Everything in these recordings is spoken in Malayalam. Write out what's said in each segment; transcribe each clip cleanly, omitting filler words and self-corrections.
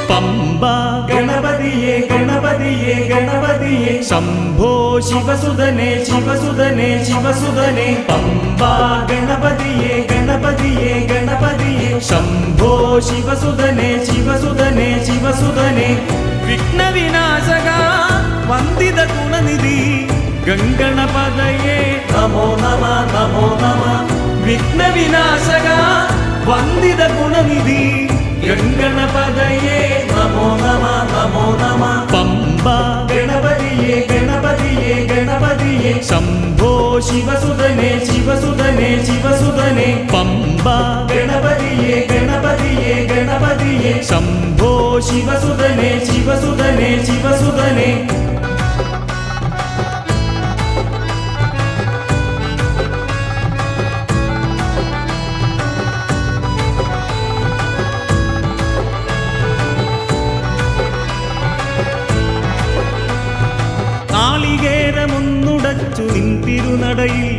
പമ്പാ ഗണപതിയേ ഗണപതിയേ ഗണപതിയേ ശംഭോ ശിവസുതനേ ശിവസുതനേ ശിവസുതനേ പമ്പാ ഗണപതിയേ ഗണപതിയേ ഗണപതിയേ ശംഭോ ശിവസുതനേ ശിവസുതനേ ശിവസുതനേ വിഘ്നവിനാശക വന്ദിത ഗുണനിധി ഗംഗണപതയേ നമോ നമ നമോ നമ വിഘ്നവിനാശക വന്ദിത ഗുണനിധി ഗംഗണപതയേ നമോ നമ നമോ നമ പമ്പാ ഗണപതിയേ ഗണപതിയേ ഗണപതിയേ ശംഭോ ശിവസുതനേ ശിവസുതനേ ശിവസുതനേ പമ്പാ ഗണപതിയേ ഗണപതിയേ ഗണപതിയേ ശംഭോ ശിവസുതനേ ശിവസുതനേ ശിവസുതനേ നാളികേരമൊന്നുടച്ചു നിൻ തിരുനടയിൽ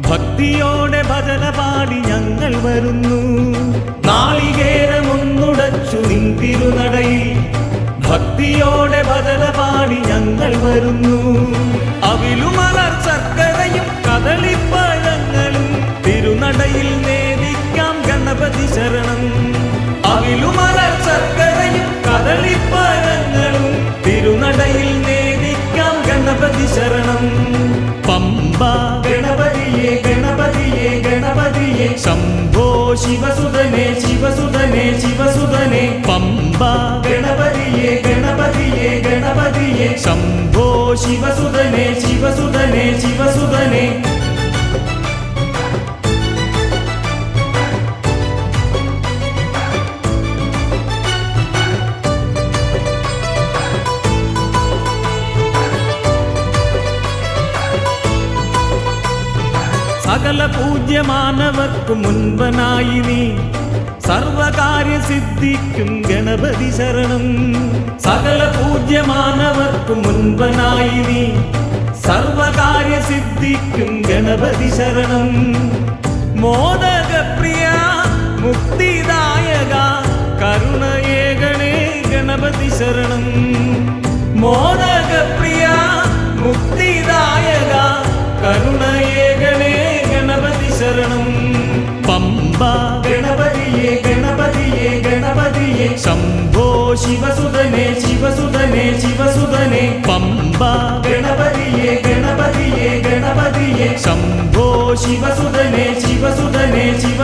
ഭക്തിയോടെ ഭജന പാടി ഞങ്ങൾ വരുന്നു. നാളികേരമൊന്നുടച്ചു നിൻ തിരുനടയിൽ ഭക്തിയോടെ ഭജന പാടി ഞങ്ങൾ വരുന്നു. അവിലുമലർ ശർക്കരയും കദളിപ്പഴങ്ങളും തിരുനടയിൽ നേദിക്കാം ഗണപതി ശരണം. അവിലുമലർ ശർക്കരയും കദളിപ്പഴങ്ങളും തിരുനടയിൽ നേദിക്കാം ഗണപതി ശരണം. പമ്പാ ഗണപതിയേ ഗണപതിയേ ഗണപതിയേ ശംഭോ ശിവസുതനേ ശിവസുതനേ ശിവസുതനേ പമ്പാ ഗണപതിയേ ഗണപതിയേ ഗണപതിയേ ശംഭോ ശിവസുതനേ ശിവസുതനേ ശിവസുതനേ സകല പൂജ്യമാനവർക്കു മുൻപനായി നീ സർവകാര്യ സിദ്ധിക്കും ഗണപതി ശരണം. സകല പൂജ്യമാനവർക്കു മുൻപനായി നീ സർവകാര്യ സിദ്ധിക്കും ഗണപതി ശരണം. മോദകപ്രിയ മുക്തിദായക കരുണയേകണേ ഗണപതി ശരണം. മോദകപ്രിയ മുക്തിദായക കരുണയേകണേ ഗണപതി ശരണം. പമ്പാ ഗണപതിയേ ഗണപതിയേ ഗണപതിയേ ശംഭോ ശിവസുതനേ ശിവസുതനേ ശിവസുതനേ പമ്പാ ഗണപതിയേ ഗണപതിയേ ഗണപതിയേ ശംഭോ ശിവസുതനേ ശിവസുതനേ ശിവ